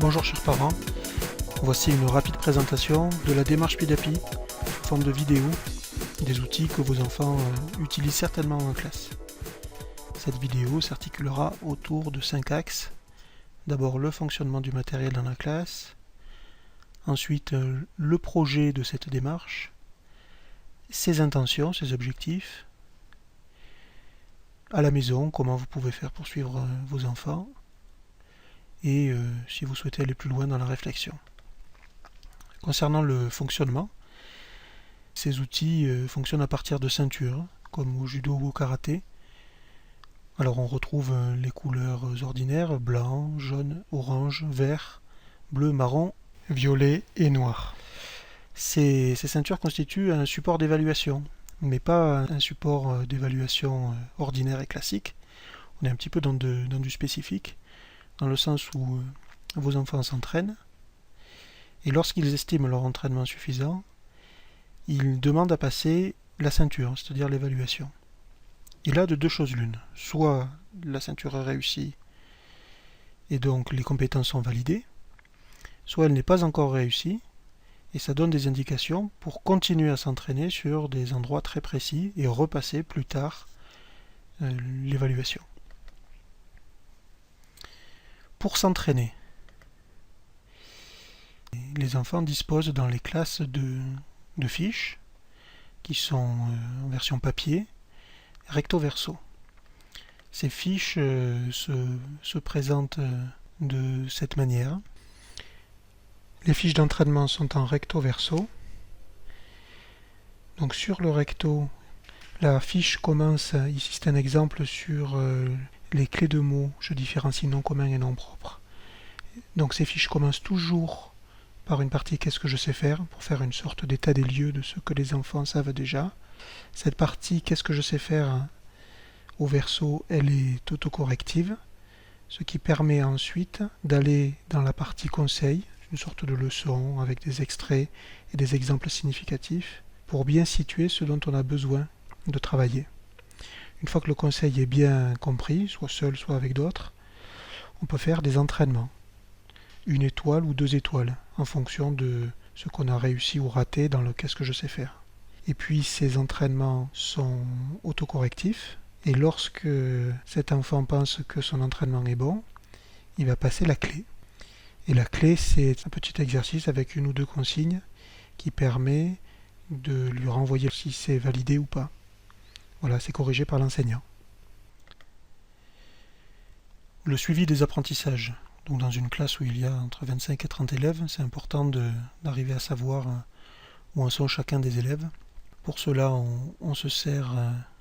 Bonjour chers parents, voici une rapide présentation de la démarche PIDAPI sous forme de vidéo, des outils que vos enfants utilisent certainement en classe. Cette vidéo s'articulera autour de 5 axes. D'abord le fonctionnement du matériel dans la classe, ensuite le projet de cette démarche, ses intentions, ses objectifs, à la maison, comment vous pouvez faire pour suivre vos enfants, et si vous souhaitez aller plus loin dans la réflexion. Concernant le fonctionnement, ces outils fonctionnent à partir de ceintures, comme au judo ou au karaté. Alors on retrouve les couleurs ordinaires, blanc, jaune, orange, vert, bleu, marron, violet et noir. Ces ceintures constituent un support d'évaluation, mais pas un support d'évaluation ordinaire et classique. On est un petit peu dans du spécifique, dans le sens où vos enfants s'entraînent, et lorsqu'ils estiment leur entraînement suffisant, ils demandent à passer la ceinture, c'est-à-dire l'évaluation. Et là, de deux choses l'une. Soit la ceinture est réussie, et donc les compétences sont validées, soit elle n'est pas encore réussie, et ça donne des indications pour continuer à s'entraîner sur des endroits très précis et repasser plus tard l'évaluation. Pour s'entraîner, les enfants disposent dans les classes de fiches qui sont en version papier, recto verso. Ces fiches se présentent de cette manière. Les fiches d'entraînement sont en recto verso. Donc sur le recto, la fiche commence, ici c'est un exemple sur les clés de mots, je différencie non commun et non propre. Donc ces fiches commencent toujours par une partie qu'est-ce que je sais faire, pour faire une sorte d'état des lieux de ce que les enfants savent déjà. Cette partie qu'est-ce que je sais faire au verso, elle est autocorrective, ce qui permet ensuite d'aller dans la partie conseil, une sorte de leçon avec des extraits et des exemples significatifs, pour bien situer ce dont on a besoin de travailler. Une fois que le conseil est bien compris, soit seul, soit avec d'autres, on peut faire des entraînements. 1 étoile ou 2 étoiles, en fonction de ce qu'on a réussi ou raté dans le qu'est-ce que je sais faire. Et puis ces entraînements sont autocorrectifs, et lorsque cet enfant pense que son entraînement est bon, il va passer la clé. Et la clé, c'est un petit exercice avec 1 ou 2 consignes qui permet de lui renvoyer si c'est validé ou pas. Voilà, c'est corrigé par l'enseignant. Le suivi des apprentissages. Donc dans une classe où il y a entre 25 et 30 élèves, c'est important d'arriver à savoir où en sont chacun des élèves. Pour cela, on se sert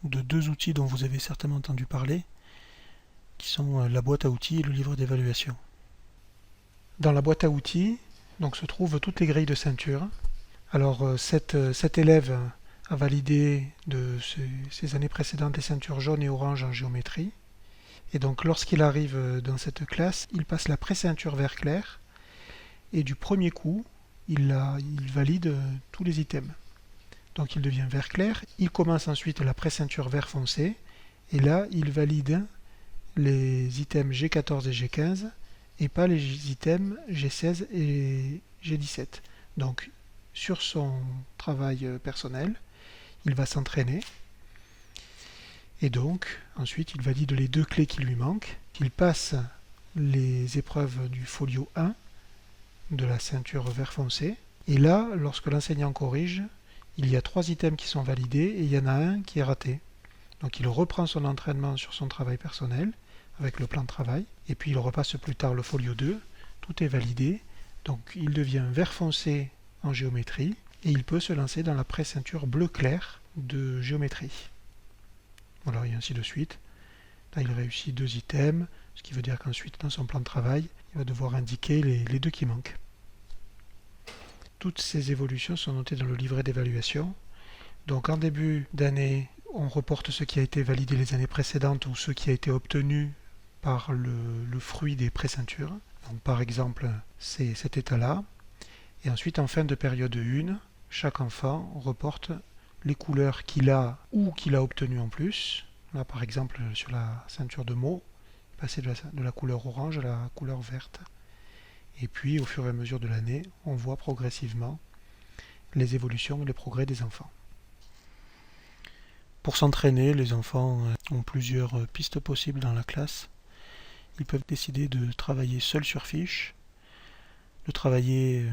de 2 outils dont vous avez certainement entendu parler, qui sont la boîte à outils et le livre d'évaluation. Dans la boîte à outils, donc, se trouvent toutes les grilles de ceinture. Alors cet élève a validé de ses années précédentes les ceintures jaunes et oranges en géométrie. Et donc lorsqu'il arrive dans cette classe, il passe la pré-ceinture vert clair, et du premier coup, il valide tous les items. Donc il devient vert clair, il commence ensuite la pré-ceinture vert foncé, et là il valide les items G14 et G15, et pas les items G16 et G17. Donc sur son travail personnel, il va s'entraîner, et donc ensuite il valide les 2 clés qui lui manquent, il passe les épreuves du folio 1 de la ceinture vert foncé, et là, lorsque l'enseignant corrige, il y a 3 items qui sont validés et il y en a un qui est raté. Donc il reprend son entraînement sur son travail personnel avec le plan de travail, et puis il repasse plus tard le folio 2, tout est validé, donc il devient vert foncé en géométrie, et il peut se lancer dans la pré-ceinture bleu clair de géométrie. Voilà, et ainsi de suite. Là, il réussit 2 items, ce qui veut dire qu'ensuite, dans son plan de travail, il va devoir indiquer les 2 qui manquent. Toutes ces évolutions sont notées dans le livret d'évaluation. Donc en début d'année, on reporte ce qui a été validé les années précédentes ou ce qui a été obtenu par le fruit des pré-ceintures. Donc par exemple, c'est cet état-là. Et ensuite, en fin de période 1, chaque enfant reporte les couleurs qu'il a ou qu'il a obtenues en plus. Là, par exemple, sur la ceinture de mots, passer de la couleur orange à la couleur verte. Et puis au fur et à mesure de l'année, on voit progressivement les évolutions et les progrès des enfants. Pour s'entraîner, les enfants ont plusieurs pistes possibles dans la classe. Ils peuvent décider de travailler seuls sur fiche, de travailler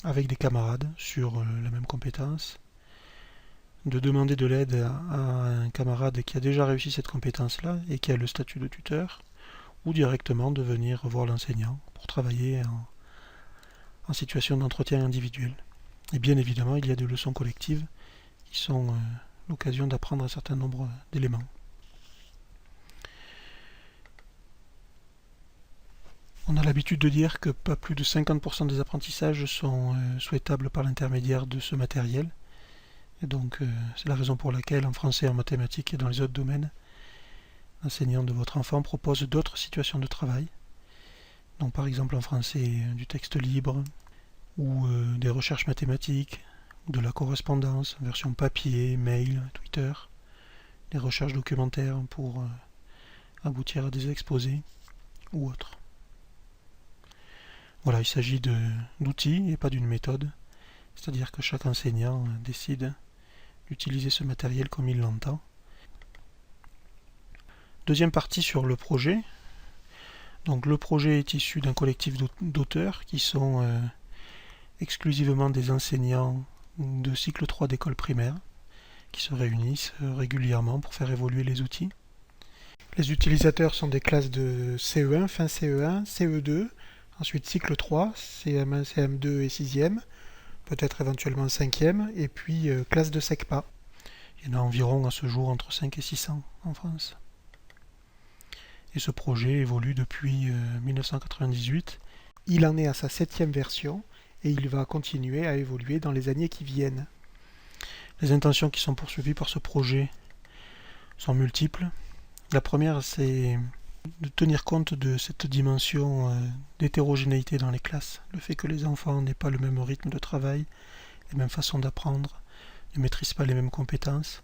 avec des camarades sur la même compétence, de demander de l'aide à un camarade qui a déjà réussi cette compétence-là et qui a le statut de tuteur, ou directement de venir voir l'enseignant pour travailler en situation d'entretien individuel. Et bien évidemment, il y a des leçons collectives qui sont l'occasion d'apprendre un certain nombre d'éléments. On a l'habitude de dire que pas plus de 50% des apprentissages sont souhaitables par l'intermédiaire de ce matériel. Et donc c'est la raison pour laquelle en français, en mathématiques et dans les autres domaines, l'enseignant de votre enfant propose d'autres situations de travail. Donc par exemple en français du texte libre, ou des recherches mathématiques, de la correspondance, version papier, mail, Twitter, des recherches documentaires pour aboutir à des exposés ou autres. Voilà, il s'agit d'outils et pas d'une méthode, c'est-à-dire que chaque enseignant décide d'utiliser ce matériel comme il l'entend. Deuxième partie sur le projet. Donc le projet est issu d'un collectif d'auteurs qui sont exclusivement des enseignants de cycle 3 d'école primaire qui se réunissent régulièrement pour faire évoluer les outils. Les utilisateurs sont des classes de CE1, fin CE1, CE2, ensuite cycle 3, CM1, CM2 et 6e, peut-être éventuellement 5e, et puis classe de SECPA. Il y en a environ à ce jour entre 5 et 600 en France. Et ce projet évolue depuis 1998. Il en est à sa 7e version et il va continuer à évoluer dans les années qui viennent. Les intentions qui sont poursuivies par ce projet sont multiples. La première, c'est de tenir compte de cette dimension d'hétérogénéité dans les classes. Le fait que les enfants n'aient pas le même rythme de travail, les mêmes façons d'apprendre, ne maîtrisent pas les mêmes compétences.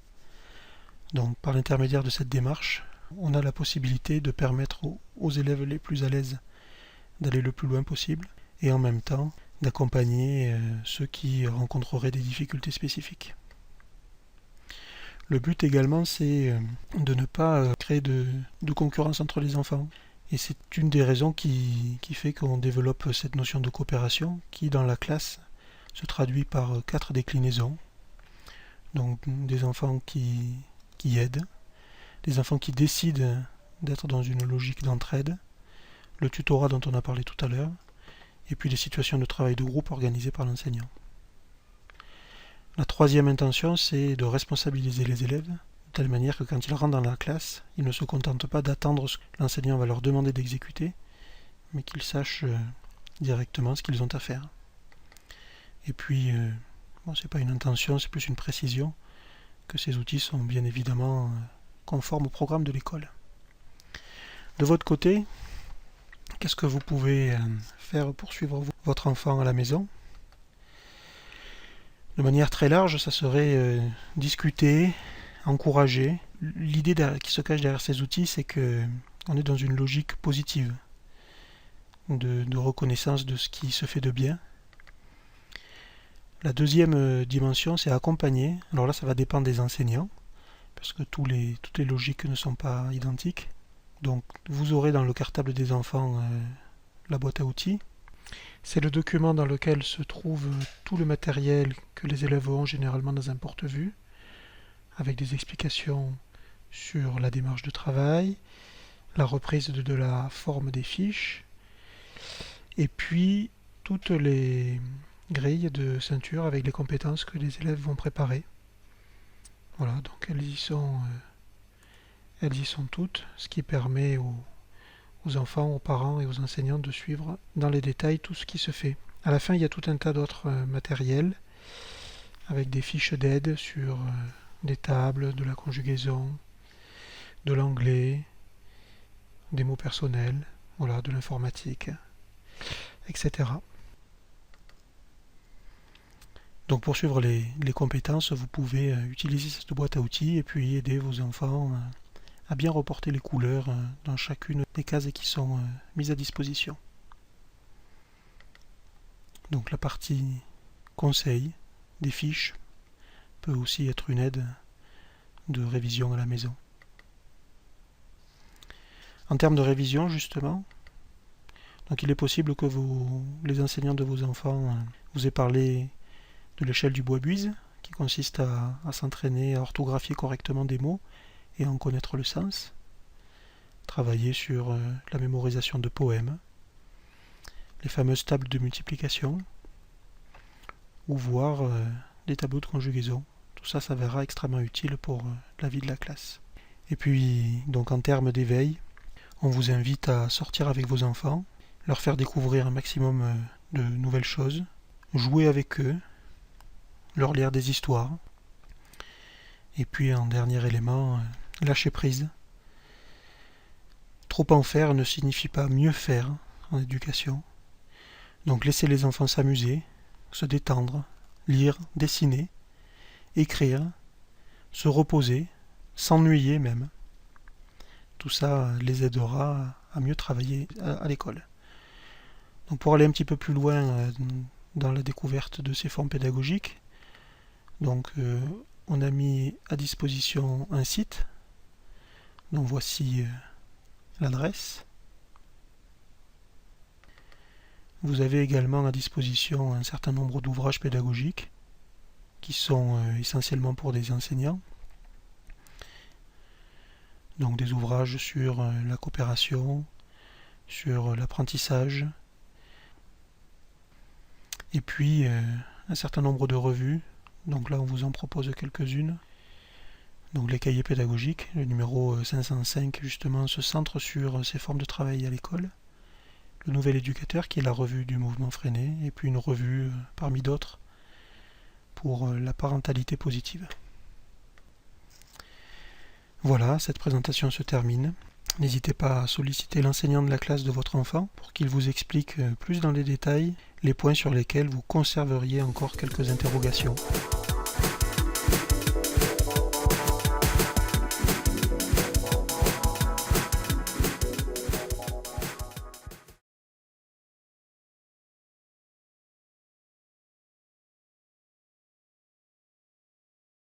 Donc par l'intermédiaire de cette démarche, on a la possibilité de permettre aux élèves les plus à l'aise d'aller le plus loin possible et en même temps d'accompagner ceux qui rencontreraient des difficultés spécifiques. Le but également, c'est de ne pas créer de concurrence entre les enfants. Et c'est une des raisons qui fait qu'on développe cette notion de coopération qui, dans la classe, se traduit par 4 déclinaisons. Donc des enfants qui aident, des enfants qui décident d'être dans une logique d'entraide, le tutorat dont on a parlé tout à l'heure, et puis les situations de travail de groupe organisées par l'enseignant. La troisième intention, c'est de responsabiliser les élèves, de telle manière que quand ils rentrent dans la classe, ils ne se contentent pas d'attendre ce que l'enseignant va leur demander d'exécuter, mais qu'ils sachent directement ce qu'ils ont à faire. Et puis, c'est pas une intention, c'est plus une précision, que ces outils sont bien évidemment conformes au programme de l'école. De votre côté, qu'est-ce que vous pouvez faire pour suivre votre enfant à la maison ? De manière très large, ça serait discuter, encourager. L'idée qui se cache derrière ces outils, c'est qu'on est dans une logique positive de reconnaissance de ce qui se fait de bien. La deuxième dimension, c'est accompagner. Alors là, ça va dépendre des enseignants, parce que toutes les logiques ne sont pas identiques. Donc, vous aurez dans le cartable des enfants la boîte à outils. C'est le document dans lequel se trouve tout le matériel que les élèves ont généralement dans un porte-vue, avec des explications sur la démarche de travail, la reprise de la forme des fiches, et puis toutes les grilles de ceinture avec les compétences que les élèves vont préparer. Voilà, donc elles y sont toutes, ce qui permet aux enfants, aux parents et aux enseignants de suivre dans les détails tout ce qui se fait. À la fin, il y a tout un tas d'autres matériels avec des fiches d'aide sur des tables, de la conjugaison, de l'anglais, des mots personnels, voilà, de l'informatique, etc. Donc pour suivre les compétences, vous pouvez utiliser cette boîte à outils et puis aider vos enfants à bien reporter les couleurs dans chacune des cases qui sont mises à disposition. Donc la partie conseil des fiches peut aussi être une aide de révision à la maison. En termes de révision, justement, donc il est possible que les enseignants de vos enfants vous aient parlé de l'échelle du Bois-Buise, qui consiste à s'entraîner à orthographier correctement des mots et à en connaître le sens, travailler sur la mémorisation de poèmes, les fameuses tables de multiplication, ou voir des tableaux de conjugaison. Tout ça s'avérera extrêmement utile pour la vie de la classe. Et puis, donc en termes d'éveil, on vous invite à sortir avec vos enfants, leur faire découvrir un maximum de nouvelles choses, jouer avec eux, leur lire des histoires. Et puis en dernier élément, lâcher prise. Trop en faire ne signifie pas mieux faire en éducation. Donc laissez les enfants s'amuser, se détendre, lire, dessiner, écrire, se reposer, s'ennuyer même. Tout ça les aidera à mieux travailler à l'école. Donc pour aller un petit peu plus loin dans la découverte de ces formes pédagogiques, donc on a mis à disposition un site, dont voici l'adresse. Vous avez également à disposition un certain nombre d'ouvrages pédagogiques qui sont essentiellement pour des enseignants. Donc des ouvrages sur la coopération, sur l'apprentissage, et puis un certain nombre de revues. Donc là on vous en propose quelques-unes. Donc les cahiers pédagogiques, le numéro 505 justement se centre sur ces formes de travail à l'école. Le Nouvel Éducateur qui est la revue du mouvement Freinet, et puis une revue parmi d'autres pour la parentalité positive. Voilà, cette présentation se termine. N'hésitez pas à solliciter l'enseignant de la classe de votre enfant pour qu'il vous explique plus dans les détails les points sur lesquels vous conserveriez encore quelques interrogations.